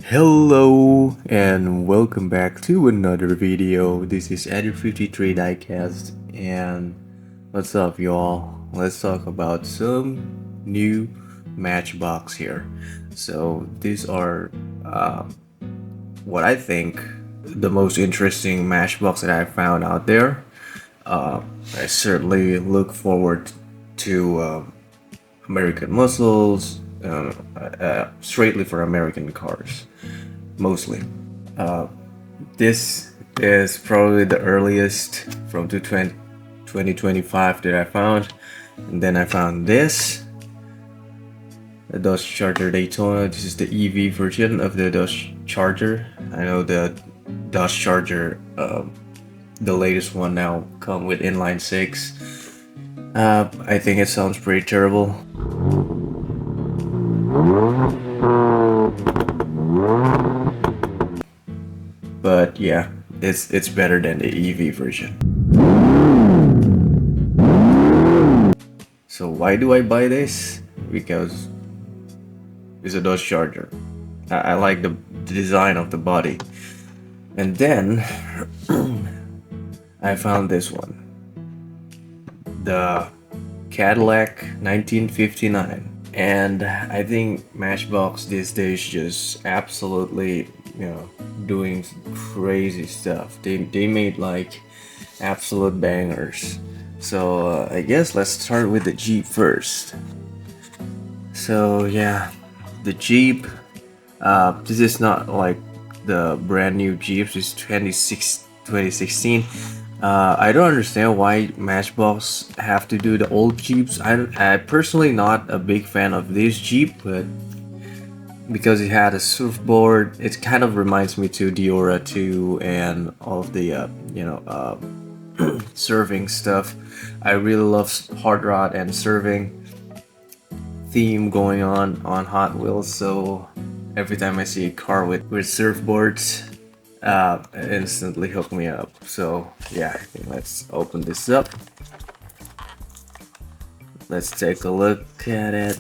Hello and welcome back to another video. This is Eddie53 Diecast, and what's up y'all? Let's talk about some new Matchbox here. So these are what I think the most interesting Matchbox that I found out there. I certainly look forward to American muscles, straightly for American cars, mostly. This is probably the earliest from 2025 that I found, and then I found this, the Dodge Charger Daytona. This is the EV version of the Dodge Charger. I know the Dodge Charger, the latest one now, come with inline six. I think it sounds pretty terrible. But yeah, it's better than the EV version. So why do I buy this? Because it's a Dodge Charger. I like the design of the body. And then I found this one, the Cadillac 1959. And I think Matchbox these days just absolutely, doing crazy stuff. They made like absolute bangers. So I guess let's start with the Jeep first. So yeah, the Jeep, this is not like the brand new Jeeps. It's 2016. I don't understand why Matchbox have to do the old Jeeps. I personally not a big fan of this Jeep, but because it had a surfboard, it kind of reminds me to Diora 2 and all of the surfing stuff. I really love hard rod and surfing theme going on Hot Wheels, so every time I see a car with surfboards, it instantly hook me up. So yeah, let's open this up. Let's take a look at it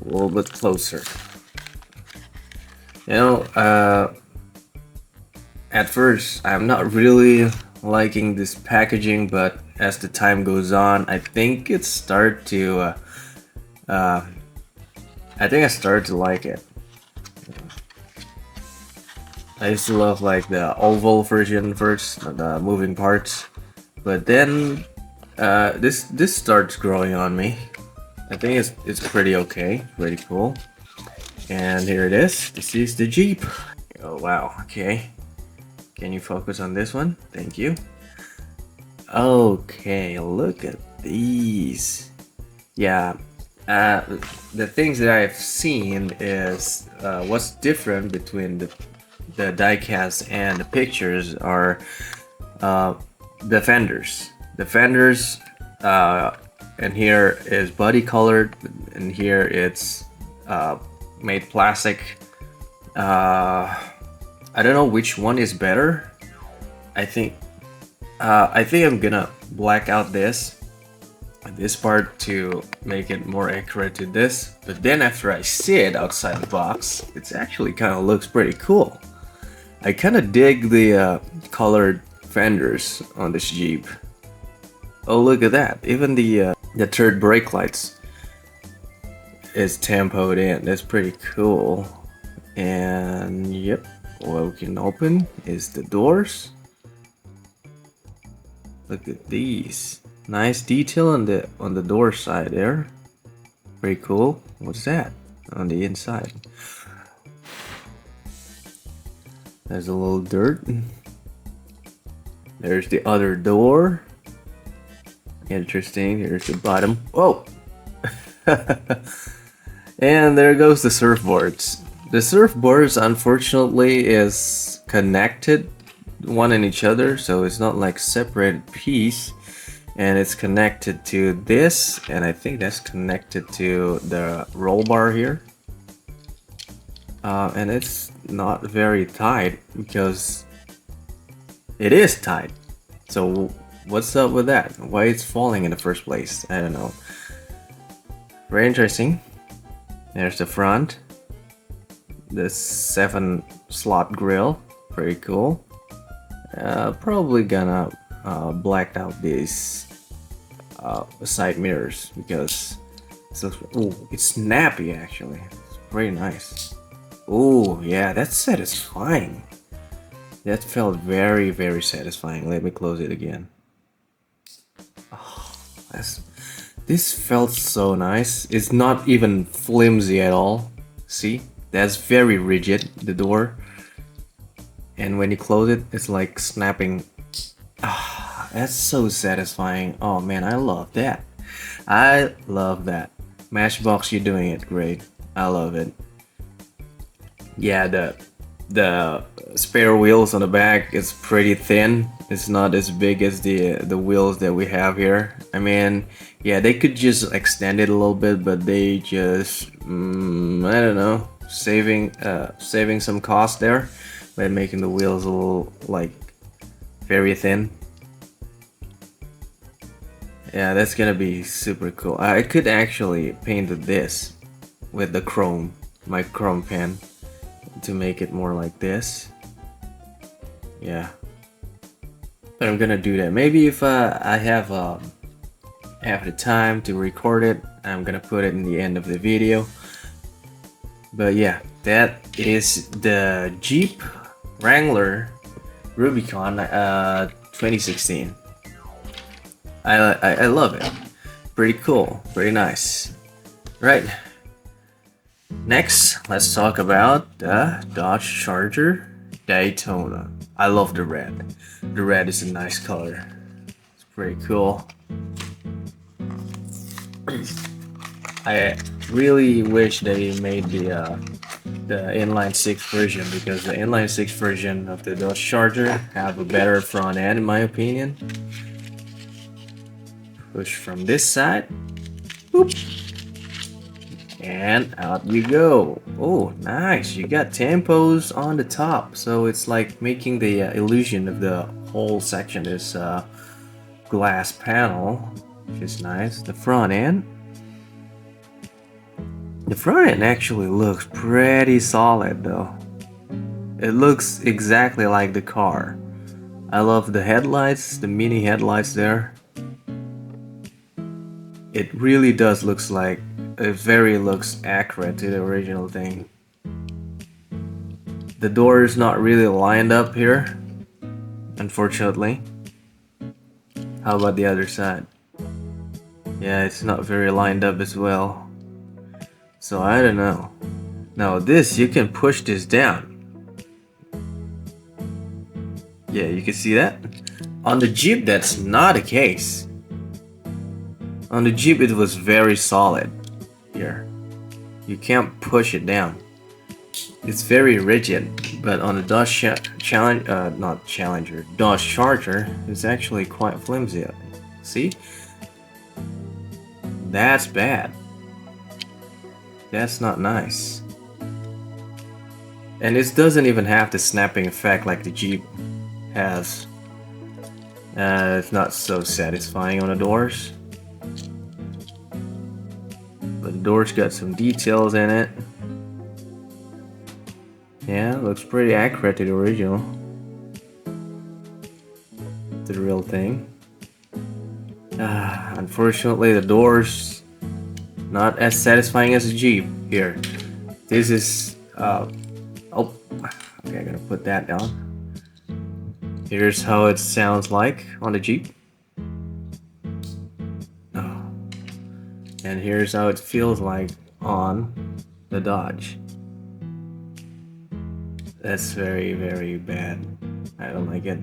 a little bit closer. At first I'm not really liking this packaging, but as the time goes on, I think it started to I started to like it. I used to love like the oval version first, the moving parts, but then this starts growing on me. I think it's pretty okay, pretty cool. And here it is. This is the Jeep. Oh wow, okay. Can you focus on this one? Thank you. Okay, look at these. Yeah, the things that I've seen is what's different between the diecast and the pictures are the fenders. The fenders, and here is body colored, and here it's made plastic. I don't know which one is better. I think I'm gonna black out this part to make it more accurate to this, but then after I see it outside the box, it's actually kind of looks pretty cool. I kind of dig the colored fenders on this Jeep. Oh, look at that! Even the third brake lights is tempoed in. That's pretty cool. And yep, what we can open is the doors. Look at these. Nice detail on the door side there. Pretty cool. What's that on the inside? There's a little dirt. There's the other door. Interesting. Here's the bottom. Oh! And there goes the surfboards. The surfboards, unfortunately, is connected one in each other, so it's not like separated piece. And it's connected to this, and I think that's connected to the roll bar here. And it's not very tight, because it is tight. So what's up with that? Why it's falling in the first place? I don't know. Very interesting. There's the front. the 7-slot grill, pretty cool. Probably gonna black out these side mirrors because it's snappy actually. It's pretty nice. Oh yeah, that's satisfying. That felt very, very satisfying. Let me close it again. Oh, this felt so nice. It's not even flimsy at all. See? That's very rigid, the door. And when you close it, it's like snapping. Ah, that's so satisfying. Oh man, I love that. I love that. Matchbox, you're doing it great. I love it. Yeah, the spare wheels on the back is pretty thin. It's not as big as the wheels that we have here. I mean, yeah, they could just extend it a little bit, but they just I don't know, saving some cost there by making the wheels a little like very thin. Yeah, that's gonna be super cool. I could actually paint this with the chrome, my chrome pen, to make it more like this. Yeah, but I'm gonna do that. Maybe if I have the time to record it, I'm gonna put it in the end of the video. But yeah, that is the Jeep Wrangler Rubicon 2016. I love it. Pretty cool, pretty nice. Right. Next, let's talk about the Dodge Charger Daytona. I love the red. The red is a nice color. It's pretty cool. I really wish they made the inline 6 version, because the inline 6 version of the Dodge Charger have a better front end in my opinion. Push from this side. Boop. And out you go. Oh, nice. You got tempos on the top, so it's like making the illusion of the whole section is glass panel, which is nice. The front end. The front end actually looks pretty solid though. It looks exactly like the car. I love the headlights, the mini headlights there. It really does looks like it very looks accurate to the original thing. The door is not really lined up here, unfortunately. How about the other side? Yeah, it's not very lined up as well. So I don't know. Now this, you can push this down. Yeah, you can see that. On the Jeep, that's not the case. On the Jeep, it was very solid. Here, you can't push it down. It's very rigid, but on the Dodge Dodge Charger, it's actually quite flimsy. See? That's bad. That's not nice. And it doesn't even have the snapping effect like the Jeep has. It's not so satisfying on the doors. But the door's got some details in it. Yeah, looks pretty accurate to the original. To the real thing. Unfortunately, the door's not as satisfying as a Jeep. Here, this is oh, okay, I'm gonna put that down. Here's how it sounds like on the Jeep. Oh. And here's how it feels like on the Dodge. That's very, very bad. I don't like it.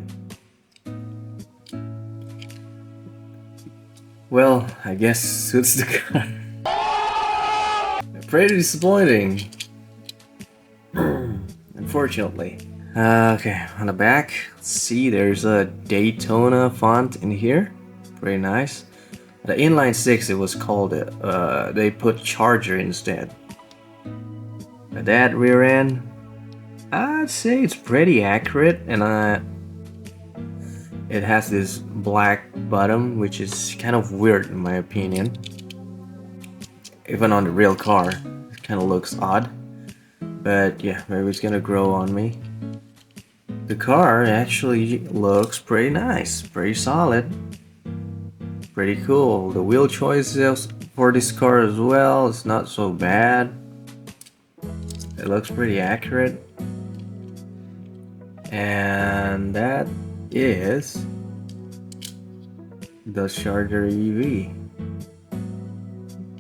Well, I guess suits the car. Pretty disappointing. Unfortunately. Okay, on the back, let's see, there's a Daytona font in here. Pretty nice. The inline 6, it was called they put Charger instead. That rear end, I'd say it's pretty accurate, and it has this black bottom, which is kind of weird in my opinion. Even on the real car, it kind of looks odd. but yeah, maybe it's gonna grow on me. The car actually looks pretty nice, pretty solid, pretty cool. The wheel choices for this car as well, it's not so bad. It looks pretty accurate. And that is the Charger EV,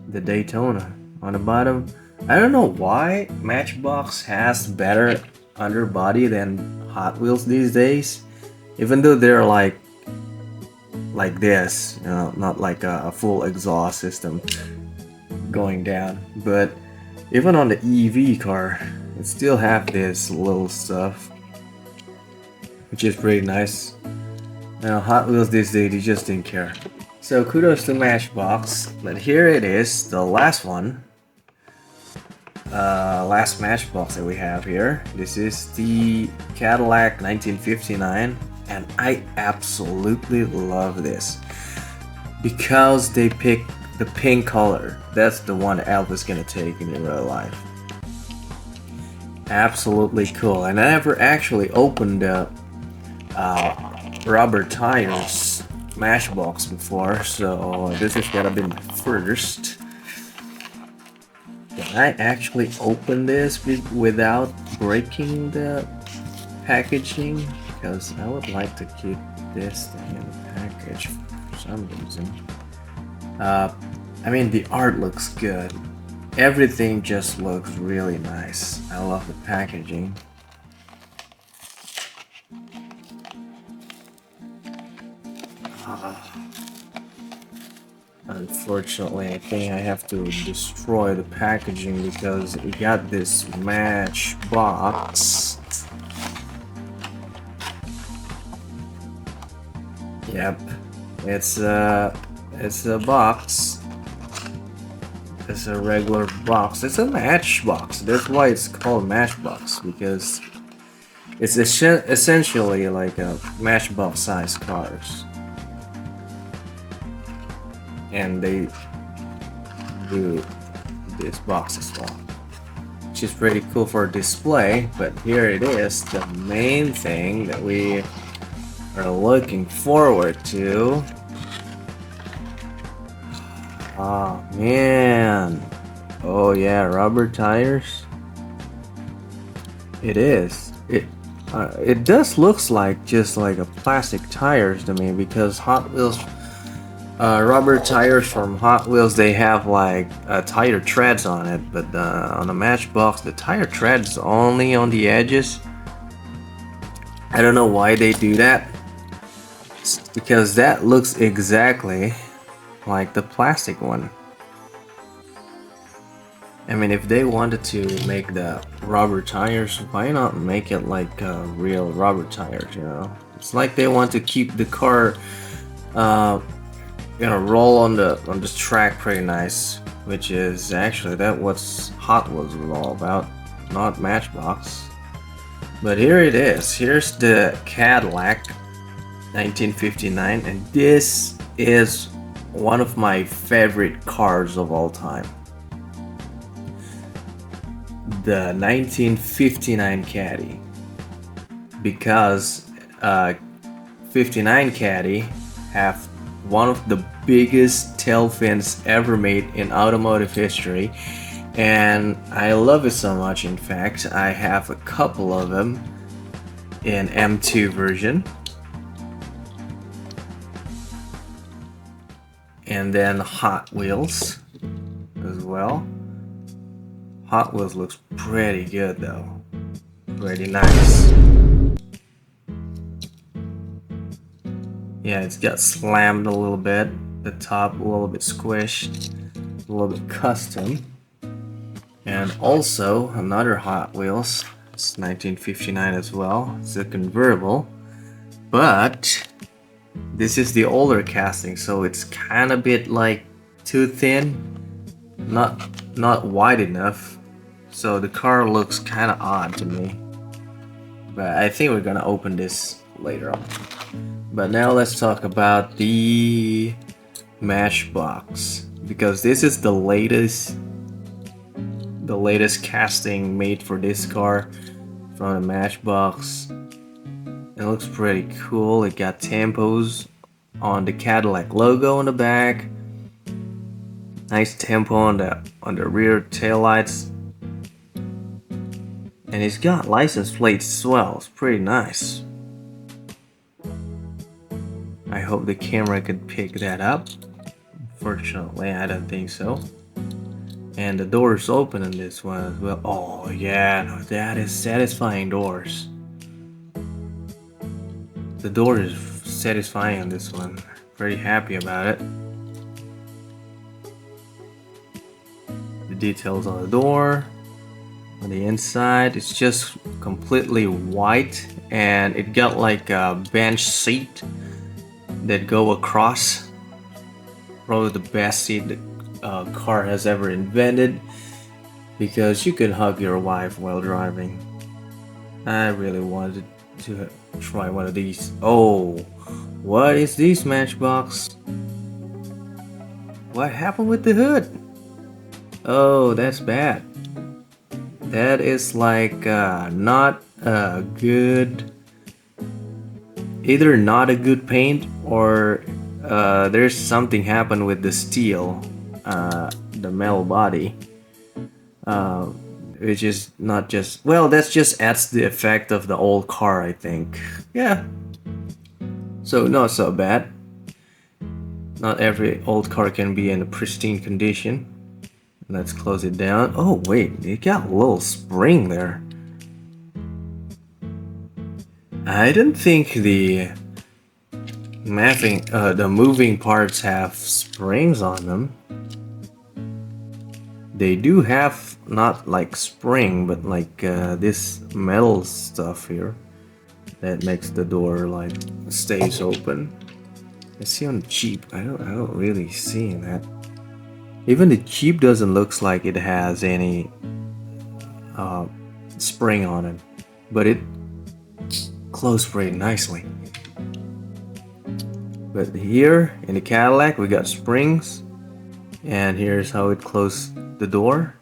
the Daytona on the bottom. I don't know why Matchbox has better underbody than Hot Wheels these days, even though they're like this, you know, not like a full exhaust system going down. But even on the EV car, it still have this little stuff, which is pretty nice. Now Hot Wheels these days, they just didn't care. So kudos to Matchbox, but here it is, the last one. Last Matchbox that we have here. This is the Cadillac 1959, and I absolutely love this because they picked the pink color. That's the one Elvis gonna take in real life. Absolutely cool. And I never actually opened the rubber tires Matchbox before, so this is gonna be my first. Can I actually open this without breaking the packaging? Because I would like to keep this thing in the package for some reason. I mean, the art looks good. Everything just looks really nice. I love the packaging. Unfortunately, I think I have to destroy the packaging because we got this Matchbox. Yep, it's a box. It's a regular box. It's a Matchbox. That's why it's called Matchbox, because it's essentially like a Matchbox size cars. And they do this box as well, which is pretty cool for display. But here it is, the main thing that we are looking forward to. Oh man, oh yeah, rubber tires. It is. It does looks like just like a plastic tires to me, because Hot Wheels. Rubber tires from Hot Wheels, they have like tire treads on it, but on the Matchbox, the tire treads only on the edges. I don't know why they do that, because that looks exactly like the plastic one. I mean, if they wanted to make the rubber tires, why not make it like real rubber tires, you know? It's like they want to keep the car roll on the track pretty nice, which is actually that what's Hot Wheels was all about, not Matchbox. But here it is. Here's the Cadillac 1959, and this is one of my favorite cars of all time. The 1959 Caddy, because 59 Caddy have one of the biggest tail fins ever made in automotive history, and I love it so much. In fact, I have a couple of them in M2 version, and then Hot Wheels as well. Hot Wheels looks pretty good though, pretty nice. Yeah, it's got slammed a little bit, the top a little bit squished, a little bit custom. And also another Hot Wheels, it's 1959 as well, it's a convertible, but this is the older casting, so it's kind of bit like too thin, not wide enough, so the car looks kind of odd to me. But I think we're gonna open this later on. But now let's talk about the Matchbox, because this is the latest the latest casting made for this car from the Matchbox. It looks pretty cool. It got tempos on the Cadillac logo on the back. Nice tempo on the rear taillights. And it's got license plates as well. It's pretty nice. I hope the camera could pick that up. Unfortunately, I don't think so. And the doors open in this one as well. Oh yeah, no, that is satisfying doors. The door is satisfying on this one. Pretty happy about it. The details on the door. On the inside, it's just completely white, and it got like a bench seat that go across. Probably the best seat the car has ever invented, because you can hug your wife while driving. I really wanted to try one of these. Oh, what is this, Matchbox? What happened with the hood? Oh, that's bad. That is like not a good, either not a good paint, or there's something happened with the steel, the metal body, which is not just, well, that just adds the effect of the old car, I think. Yeah, so not so bad. Not every old car can be in a pristine condition. Let's close it down. Oh wait, it got a little spring there. I didn't think the moving parts have springs on them. They do have, not like spring, but like this metal stuff here that makes the door like stays open. I see on the Jeep, I don't really see that. Even the Jeep doesn't look like it has any spring on it, but it closed pretty nicely. But here in the Cadillac we got springs, and here's how it closed the door.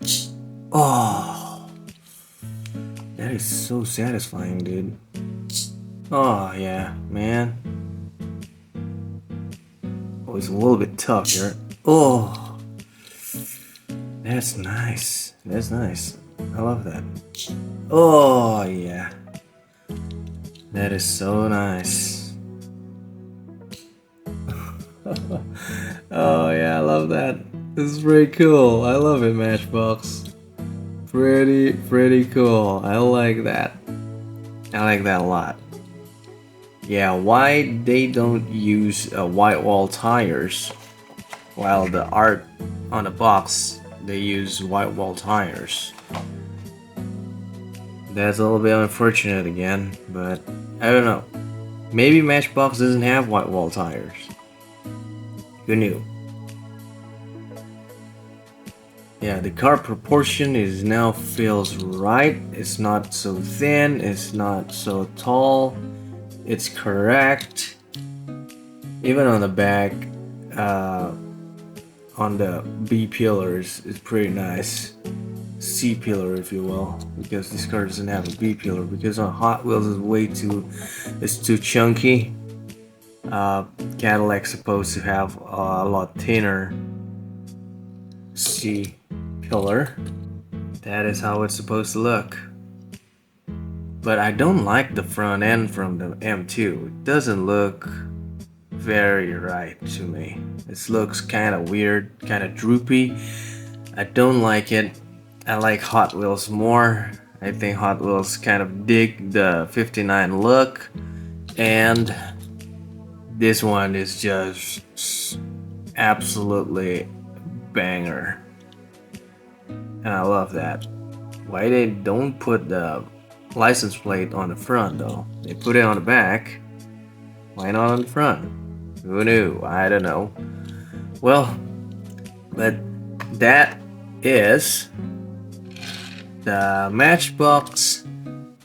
Oh, that is so satisfying, dude. Oh yeah, man. Oh, it's a little bit tough here. Oh, that's nice. That's nice. I love that. Oh yeah, that is so nice. Oh yeah, I love that. This is pretty cool. I love it, Matchbox. Pretty cool. I like that. I like that a lot. Yeah, why they don't use white wall tires, while the art on the box they use white wall tires. That's a little bit unfortunate again, but I don't know. Maybe Matchbox doesn't have white wall tires. Who knew? Yeah, the car proportion is now feels right. It's not so thin, it's not so tall. It's correct. Even on the back, on the B pillars, it's pretty nice. C pillar, if you will, because this car doesn't have a B pillar, because on Hot Wheels it's too chunky. Cadillac's supposed to have a lot thinner C pillar. That is how it's supposed to look. But I don't like the front end from the M2. It doesn't look very right to me. It looks kind of weird, kind of droopy. I don't like it. I like Hot Wheels more. I think Hot Wheels kind of dig the 59 look, and this one is just absolutely banger. And I love that. Why they don't put the license plate on the front though? They put it on the back. Why not on the front? Who knew? I don't know. Well, but that is the Matchbox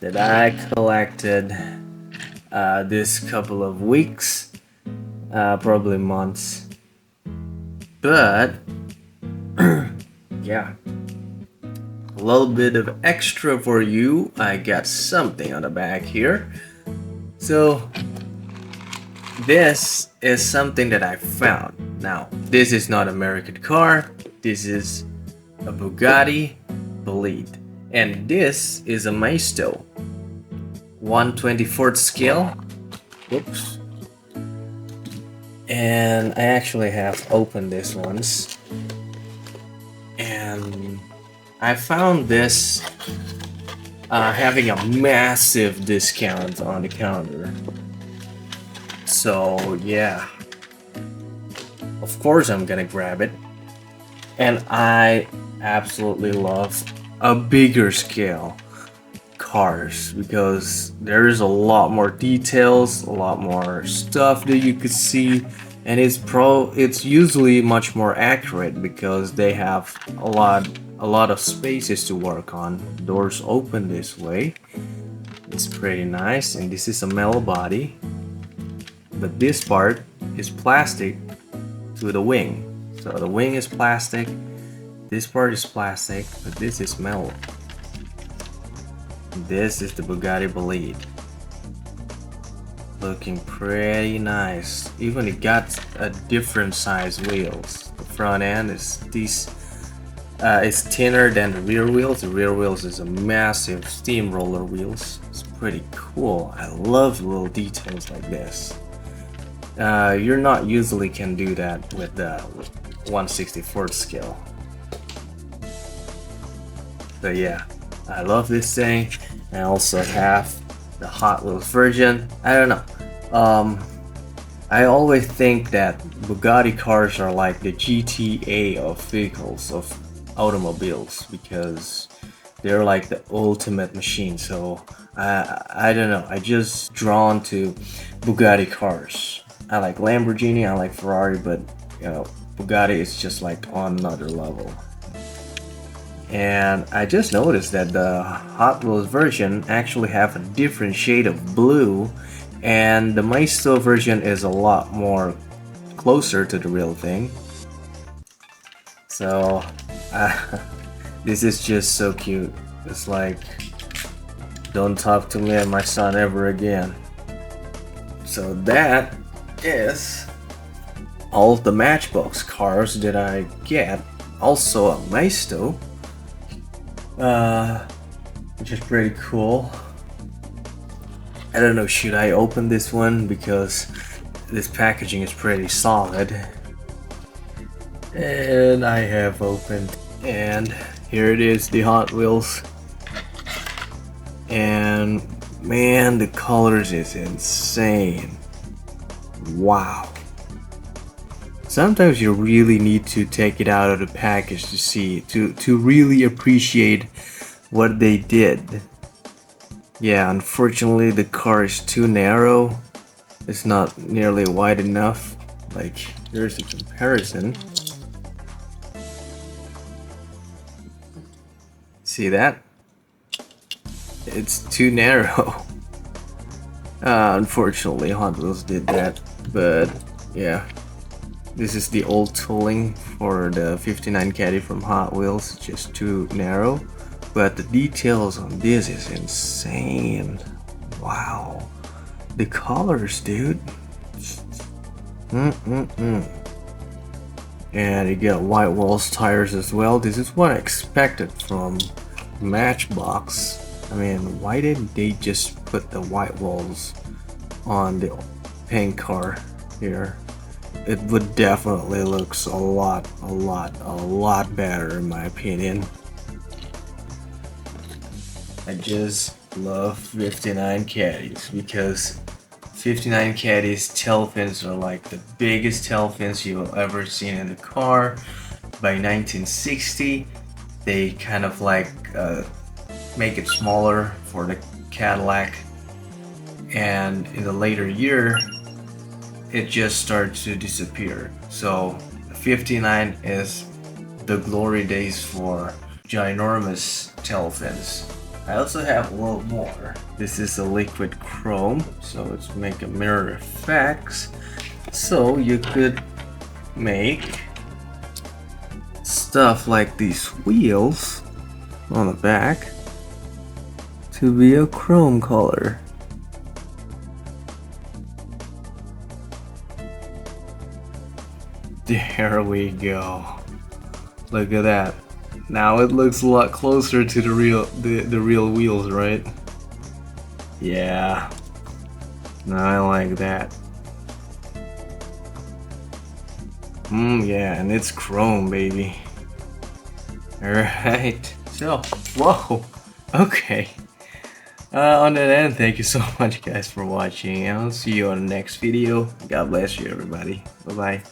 that I collected this couple of weeks, probably months. But yeah, a little bit of extra for you. I got something on the back here. So this is something that I found. Now, this is not an American car. This is a Bugatti Bolide. And this is a Maisto 1/24 scale. Whoops. And I actually have opened this once. And I found this having a massive discount on the counter. So yeah, of course I'm gonna grab it. And I absolutely love a bigger scale cars because there's a lot more details, a lot more stuff that you could see, and it's usually much more accurate because they have a lot of spaces to work on. Doors open this way. It's pretty nice, and this is a metal body, but this part is plastic to the wing. So the wing is plastic, this part is plastic, but this is metal. This is the Bugatti Bolide. Looking pretty nice. Even it got a different size wheels. The front end is it's thinner than the rear wheels. The rear wheels is a massive steamroller wheels. It's pretty cool. I love little details like this. You're not usually can do that with the 1/64 scale. So yeah, I love this thing. I also have the Hot Wheels version. I don't know. I always think that Bugatti cars are like the GTA of vehicles, of automobiles, because they're like the ultimate machine. So I don't know. I just drawn to Bugatti cars. I like Lamborghini, I like Ferrari, but you know, Bugatti is just like on another level. And I just noticed that the Hot Wheels version actually have a different shade of blue, and the Maisto version is a lot more closer to the real thing. So this is just so cute. It's like, don't talk to me and my son ever again. So that is all the Matchbox cars that I get. Also a Maisto, which is pretty cool. I don't know, should I open this one because this packaging is pretty solid. And I have opened, and here it is, the Hot Wheels. And man, the colors is insane. Wow. Sometimes you really need to take it out of the package to see, to really appreciate what they did. Yeah, unfortunately the car is too narrow. It's not nearly wide enough. Like, there's a comparison. See that? It's too narrow. Unfortunately, Hot Wheels did that, but yeah. This is the old tooling for the 59 Caddy from Hot Wheels, just too narrow. But the details on this is insane. Wow. The colors, dude. And you get white walls tires as well. This is what I expected from Matchbox. I mean, why didn't they just put the white walls on the pink car here? It would definitely looks a lot better in my opinion. I just love 59 Caddies because 59 Caddies tail fins are like the biggest tail fins you will ever seen in the car. By 1960, they kind of like make it smaller for the Cadillac, and in the later year it just started to disappear. So 59 is the glory days for ginormous tail fins. I also have a little more. This is a liquid chrome, so it's make a mirror effects. So you could make stuff like these wheels on the back to be a chrome color. There we go. Look at that. Now it looks a lot closer to the real wheels, right? Yeah. I like that. Yeah, and it's chrome, baby. Alright. So, whoa. Okay. On that end, thank you so much guys for watching, and I'll see you on the next video. God bless you everybody. Bye bye.